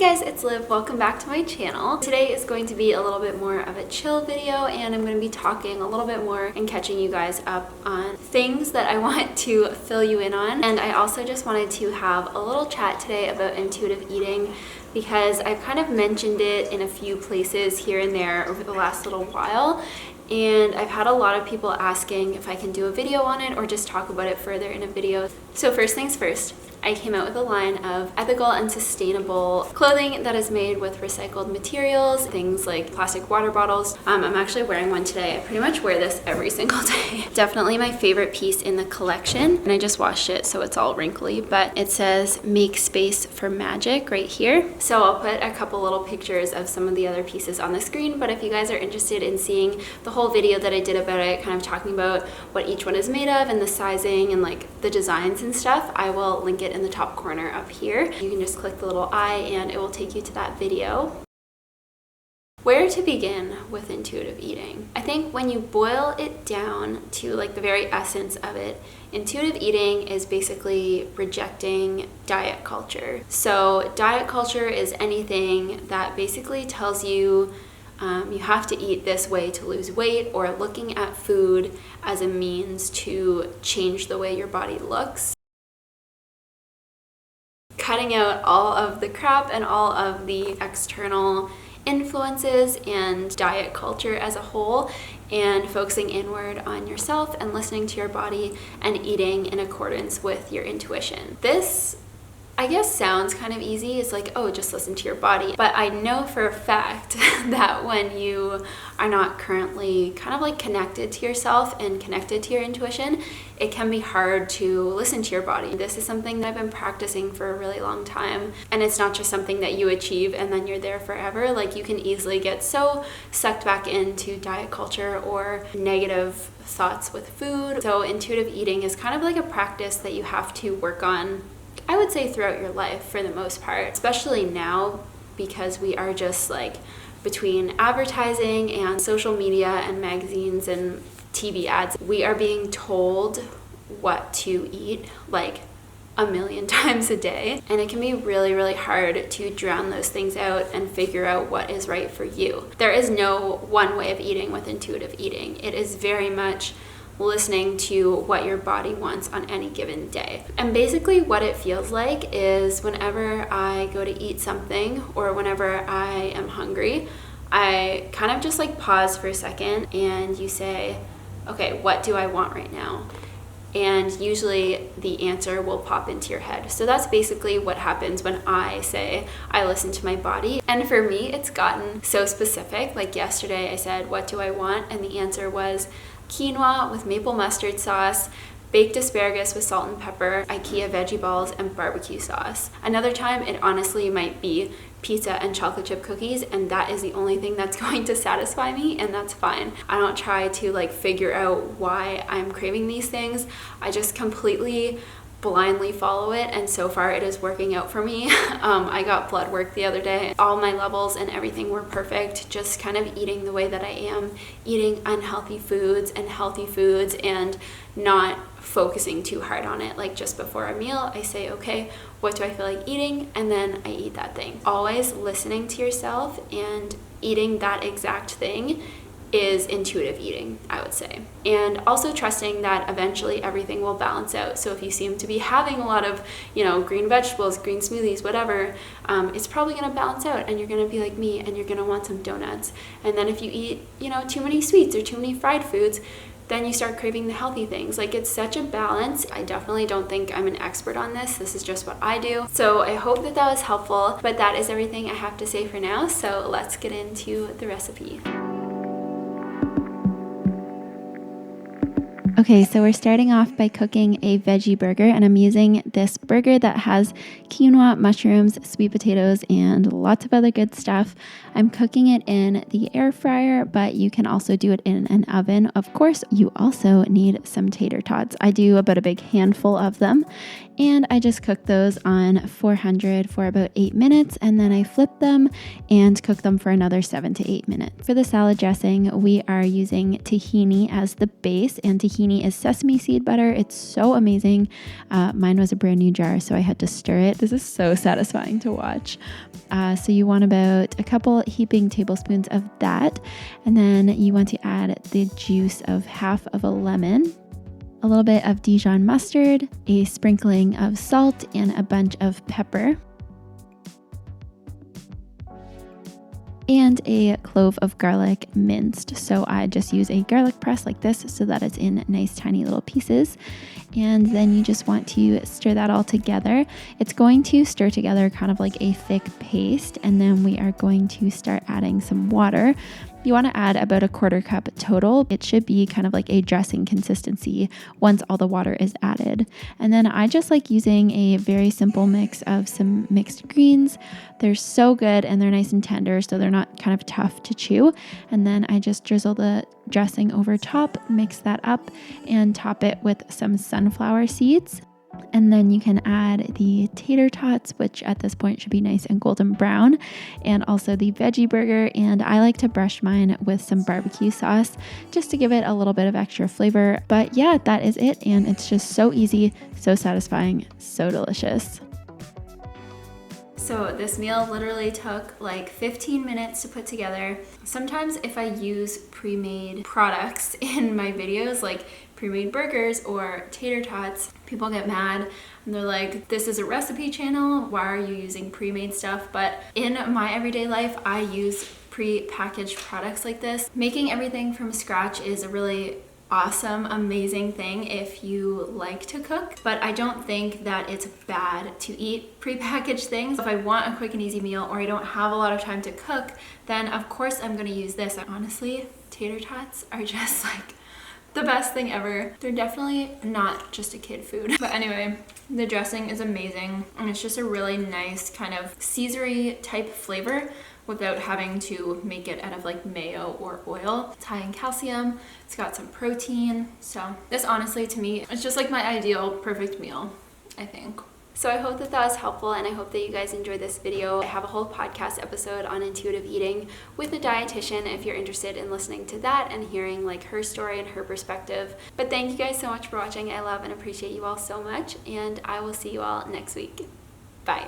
guys, it's Liv. Welcome back to my channel. Today is going to be a little bit more of a chill video, and I'm going to be talking a little bit more and catching you guys up on things that I want to fill you in on. And I also just wanted to have a little chat today about intuitive eating, because I've kind of mentioned it in a few places here and there over the last little while. And I've had a lot of people asking if I can do a video on it or just talk about it further in a video. So first things first, I came out with a line of ethical and sustainable clothing that is made with recycled materials, things like plastic water bottles. I'm actually wearing one today. I pretty much wear this every single day. Definitely my favorite piece in the collection, and I just washed it so it's all wrinkly, but it says "Make Space for Magic" right here. So I'll put a couple little pictures of some of the other pieces on the screen, but if you guys are interested in seeing the whole video that I did about it, kind of talking about what each one is made of and the sizing and like the designs and stuff, I will link it in the top corner up here. You can just click the little eye and it will take you to that video. Where to begin with intuitive eating? I think when you boil it down to like the very essence of it, intuitive eating is basically rejecting diet culture. So diet culture is anything that basically tells you you have to eat this way to lose weight, or looking at food as a means to change the way your body looks. Cutting out all of the crap and all of the external influences and diet culture as a whole, and focusing inward on yourself and listening to your body and eating in accordance with your intuition. This, I guess, sounds kind of easy. It's like, oh, just listen to your body. But I know for a fact that when you are not currently kind of like connected to yourself and connected to your intuition, it can be hard to listen to your body. This is something that I've been practicing for a really long time. And it's not just something that you achieve and then you're there forever. Like, you can easily get so sucked back into diet culture or negative thoughts with food. So intuitive eating is kind of like a practice that you have to work on, I would say, throughout your life for the most part, especially now, because we are just like between advertising and social media and magazines and TV ads, we are being told what to eat like a million times a day. And it can be really, really hard to drown those things out and figure out what is right for you. There is no one way of eating with intuitive eating. It is very much listening to what your body wants on any given day. And basically what it feels like is whenever I go to eat something or whenever I am hungry, I kind of just like pause for a second and you say, okay, what do I want right now? And usually the answer will pop into your head. So that's basically what happens when I say I listen to my body. And for me, it's gotten so specific. Like yesterday I said, what do I want? And the answer was quinoa with maple mustard sauce, baked asparagus with salt and pepper, IKEA veggie balls, and barbecue sauce. Another time it honestly might be pizza and chocolate chip cookies, and that is the only thing that's going to satisfy me, and that's fine. I don't try to like figure out why I'm craving these things. I just completely blindly follow it, and so far it is working out for me. I got blood work the other day. All my levels and everything were perfect, just kind of eating the way that I am, eating unhealthy foods and healthy foods, and not focusing too hard on it. Like just before a meal, I say, okay, what do I feel like eating? And then I eat that thing. Always listening to yourself and eating that exact thing is intuitive eating, I would say. And also trusting that eventually everything will balance out. So if you seem to be having a lot of, green vegetables, green smoothies, whatever, it's probably gonna balance out and you're gonna be like me and you're gonna want some donuts. And then if you eat, too many sweets or too many fried foods, then you start craving the healthy things. Like, it's such a balance. I definitely don't think I'm an expert on this. This is just what I do. So I hope that was helpful, but that is everything I have to say for now. So let's get into the recipe. Okay, so we're starting off by cooking a veggie burger, and I'm using this burger that has quinoa, mushrooms, sweet potatoes, and lots of other good stuff. I'm cooking it in the air fryer, but you can also do it in an oven. Of course, you also need some tater tots. I do about a big handful of them, and I just cook those on 400 for about 8 minutes, and then I flip them and cook them for another 7 to 8 minutes. For the salad dressing, we are using tahini as the base, and tahini tahini is sesame seed butter. It's so amazing. Mine was a brand new jar, so I had to stir it. This is so satisfying to watch. So you want about a couple heaping tablespoons of that. And then you want to add the juice of half of a lemon, a little bit of Dijon mustard, a sprinkling of salt, and a bunch of pepper, and a clove of garlic minced. So I just use a garlic press like this so that it's in nice tiny little pieces. And then you just want to stir that all together. It's going to stir together kind of like a thick paste, and then we are going to start adding some water. You want to add about a 1/4 cup total. It should be kind of like a dressing consistency once all the water is added. And then I just like using a very simple mix of some mixed greens. They're so good and they're nice and tender, so they're not kind of tough to chew. And then I just drizzle the dressing over top, mix that up, and top it with some sunflower seeds. And then you can add the tater tots, which at this point should be nice and golden brown, and also the veggie burger. And I like to brush mine with some barbecue sauce just to give it a little bit of extra flavor. But yeah, that is it. And it's just so easy, so satisfying, so delicious. So this meal literally took like 15 minutes to put together. Sometimes if I use pre-made products in my videos, like pre-made burgers or tater tots, people get mad and they're like, this is a recipe channel, why are you using pre-made stuff? But in my everyday life, I use pre-packaged products like this. Making everything from scratch is a really awesome, amazing thing if you like to cook, but I don't think that it's bad to eat pre-packaged things. If I want a quick and easy meal or I don't have a lot of time to cook, then of course I'm gonna use this. Honestly, tater tots are just like the best thing ever. They're definitely not just a kid food. But anyway, the dressing is amazing and it's just a really nice kind of Caesar-y type flavor without having to make it out of like mayo or oil. It's high in calcium, it's got some protein. So this honestly to me, it's just like my ideal perfect meal, I think. So I hope that that was helpful and I hope that you guys enjoyed this video. I have a whole podcast episode on intuitive eating with a dietitian if you're interested in listening to that and hearing like her story and her perspective. But thank you guys so much for watching. I love and appreciate you all so much, and I will see you all next week. Bye.